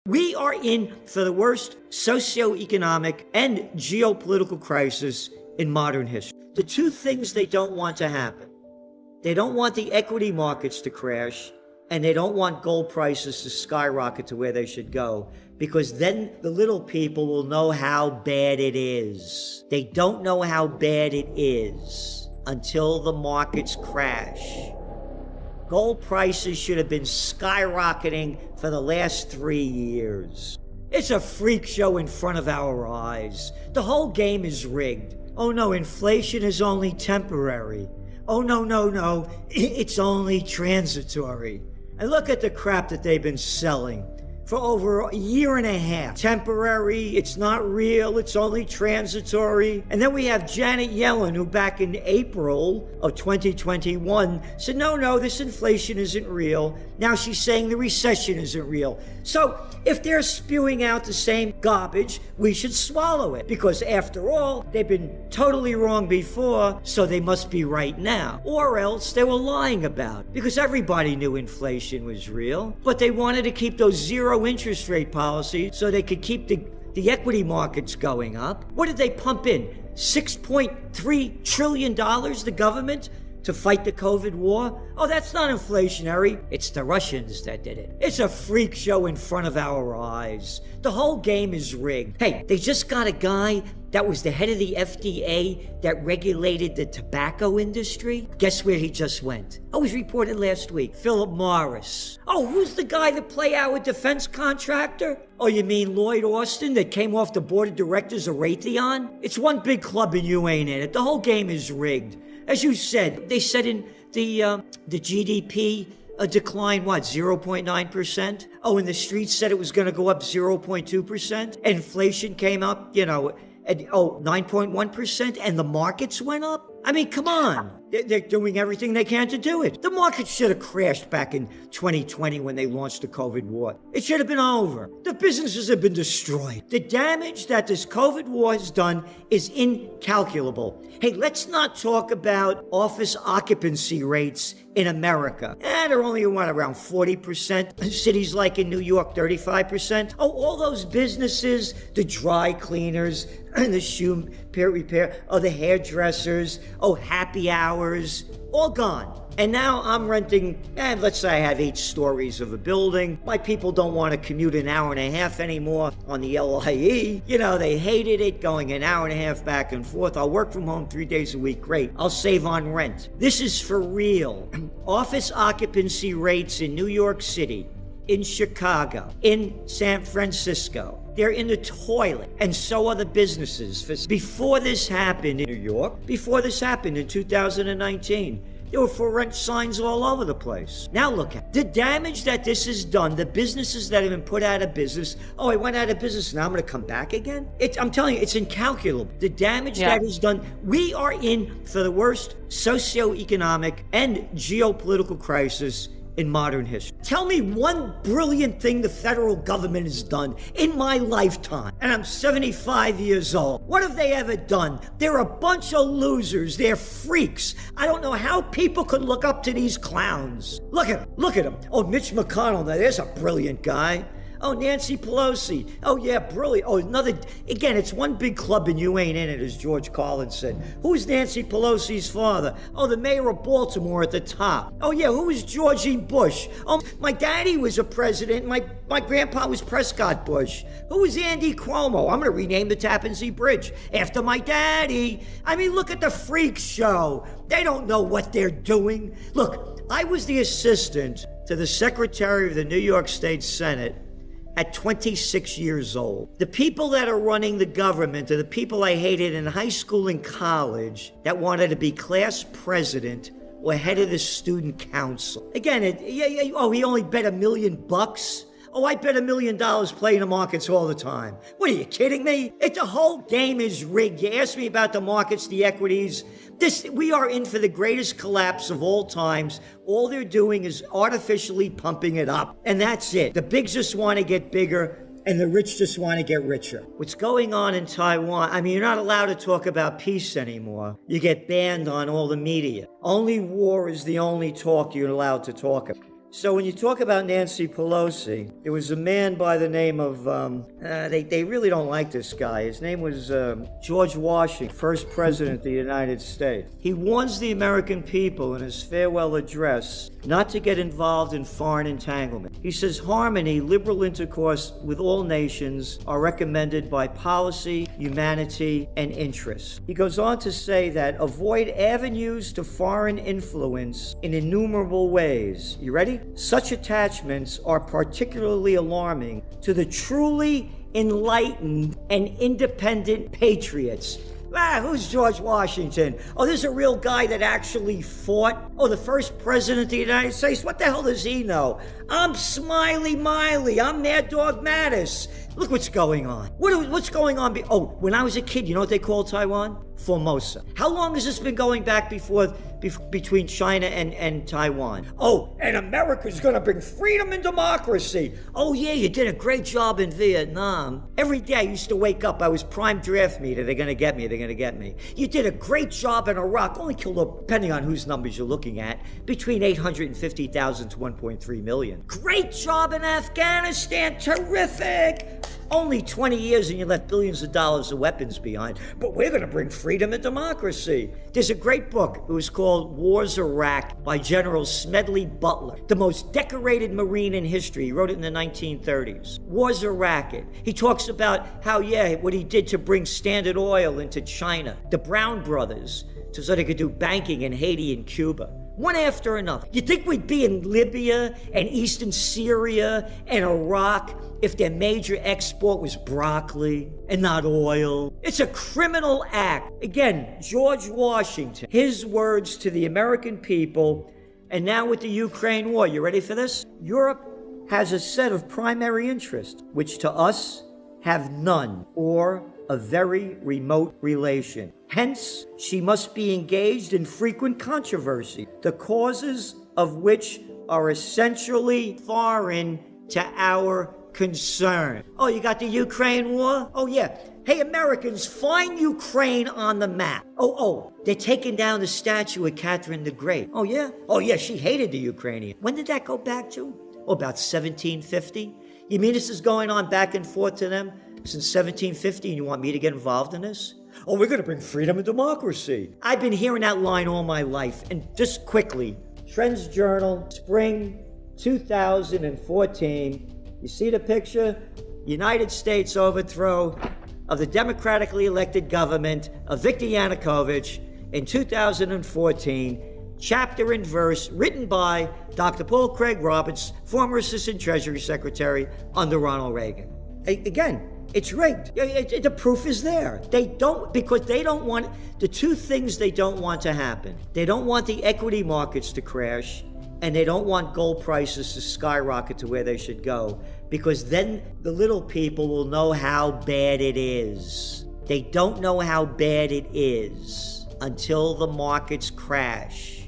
We are in for the worst socioeconomic and geopolitical crisis in modern history. The two things they don't want to happen. They don't want the equity markets to crash, and they don't want gold prices to skyrocket to where they should go, because then the little people will know how bad it is. They don't know how bad it is until the markets crash. Gold prices should have been skyrocketing for the last 3 years. It's a freak show in front of our eyes. The whole game is rigged. Oh no, inflation is only temporary. Oh no, it's only transitory. And look at the crap that they've been selling for over a year and a half. Temporary, it's not real, it's only transitory. And then we have Janet Yellen, who back in April of 2021 said, no, this inflation isn't real. Now she's saying the recession isn't real. So if they're spewing out the same garbage, we should swallow it. Because after all, they've been totally wrong before, so they must be right now. Or else they were lying about it. Because everybody knew inflation was real, but they wanted to keep those zero interest rate policies so they could keep the equity markets going up. What did they pump in? $6.3 trillion, the government, to fight the COVID war? Oh, that's not inflationary. It's the Russians that did it. It's a freak show in front of our eyes. The whole game is rigged. Hey, they just got a guy that was the head of the FDA that regulated the tobacco industry. Guess where he just went? Oh, it was reported last week. Philip Morris. Oh, who's the guy that play our defense contractor? Oh, you mean Lloyd Austin that came off the board of directors of Raytheon? It's one big club and you ain't in it. The whole game is rigged. As you said, they said in the GDP decline, 0.9%? Oh, and the streets said it was going to go up 0.2%. Inflation came up, at 9.1%, and the markets went up? I mean, come on. They're doing everything they can to do it. The market should have crashed back in 2020 when they launched the COVID war. It should have been over. The businesses have been destroyed. The damage that this COVID war has done is incalculable. Hey, let's not talk about office occupancy rates in America. They're only, around 40%. Cities like in New York, 35%. Oh, all those businesses, the dry cleaners, and the shoe repair, the hairdressers, happy hours, all gone. And now I'm renting, let's say I have 8 stories of a building. My people don't want to commute an hour and a half anymore on the LIE. They hated it, going an hour and a half back and forth. I'll work from home 3 days a week. Great. I'll save on rent. This is for real. Office occupancy rates in New York City, in Chicago, in San Francisco, they're in the toilet, and so are the businesses. Before this happened in New York, before this happened in 2019, there were for rent signs all over the place. Now look at the damage that this has done, the businesses that have been put out of business. Oh, I went out of business, now I'm going to come back again? I'm telling you, it's incalculable. The damage that is done. We are in for the worst socioeconomic and geopolitical crisis in modern history. Tell me one brilliant thing the federal government has done in my lifetime. And I'm 75 years old. What have they ever done? They're a bunch of losers. They're freaks. I don't know how people could look up to these clowns. Look at them. Oh, Mitch McConnell, now there's a brilliant guy. Oh, Nancy Pelosi. Oh, yeah, brilliant. Oh, again, it's one big club and you ain't in it, as George Carlin said. Who's Nancy Pelosi's father? Oh, the mayor of Baltimore at the top. Oh, yeah, who was George E. Bush? Oh, my daddy was a president. My grandpa was Prescott Bush. Who was Andy Cuomo? I'm going to rename the Tappan Zee Bridge after my daddy. I mean, look at the freak show. They don't know what they're doing. Look, I was the assistant to the Secretary of the New York State Senate at 26 years old. The people that are running the government are the people I hated in high school and college that wanted to be class president or head of the student council. Again, he only bet $1 million. Oh, I bet $1 million playing the markets all the time. What, are you kidding me? The whole game is rigged. You asked me about the markets, the equities. We are in for the greatest collapse of all times. All they're doing is artificially pumping it up. And that's it. The bigs just want to get bigger, and the rich just want to get richer. What's going on in Taiwan, I mean, you're not allowed to talk about peace anymore. You get banned on all the media. Only war is the only talk you're allowed to talk about. So when you talk about Nancy Pelosi, there was a man by the name of, they really don't like this guy. His name was George Washington, first president of the United States. He warns the American people in his farewell address not to get involved in foreign entanglement. He says harmony, liberal intercourse with all nations are recommended by policy, humanity, and interest. He goes on to say that avoid avenues to foreign influence in innumerable ways. You ready? Such attachments are particularly alarming to the truly enlightened and independent patriots. Who's George Washington? Oh, this is a real guy that actually fought. Oh, the first president of the United States. What the hell does he know? I'm Smiley Miley. I'm Mad Dog Mattis. Look what's going on. What's going on? When I was a kid, you know what they called Taiwan? Formosa. How long has this been going back between China and Taiwan? Oh, and America's gonna bring freedom and democracy. Oh yeah, you did a great job in Vietnam. Every day I used to wake up, I was prime draft meter. They're gonna get me. You did a great job in Iraq. Only killed, depending on whose numbers you're looking at, between 850,000 to 1.3 million. Great job in Afghanistan. Terrific. Only 20 years and you left billions of dollars of weapons behind. But we're going to bring freedom and democracy. There's a great book. It was called Wars Iraq by General Smedley Butler, the most decorated Marine in history. He wrote it in the 1930s. Wars Iraq. He talks about how, what he did to bring Standard Oil into China, the Brown brothers, so they could do banking in Haiti and Cuba. One after another. You think we'd be in Libya and eastern Syria and Iraq if their major export was broccoli and not oil? It's a criminal act. Again, George Washington, his words to the American people, and now with the Ukraine war. You ready for this? Europe has a set of primary interests, which to us have none or a very remote relation. Hence, she must be engaged in frequent controversy, the causes of which are essentially foreign to our concern. Oh, you got the Ukraine war? Oh, yeah. Hey, Americans, find Ukraine on the map. Oh, they're taking down the statue of Catherine the Great. Oh, yeah? Oh, yeah, she hated the Ukrainians. When did that go back to? Oh, about 1750? You mean this is going on back and forth to them since 1750 and you want me to get involved in this? Oh, we're going to bring freedom and democracy. I've been hearing that line all my life. And just quickly, Trends Journal, spring 2014. You see the picture? United States overthrow of the democratically elected government of Viktor Yanukovych in 2014. Chapter and verse written by Dr. Paul Craig Roberts, former Assistant Treasury Secretary under Ronald Reagan. Again, it's rigged. The proof is there. Because they don't want, the two things they don't want to happen. They don't want the equity markets to crash, and they don't want gold prices to skyrocket to where they should go, because then the little people will know how bad it is. They don't know how bad it is until the markets crash.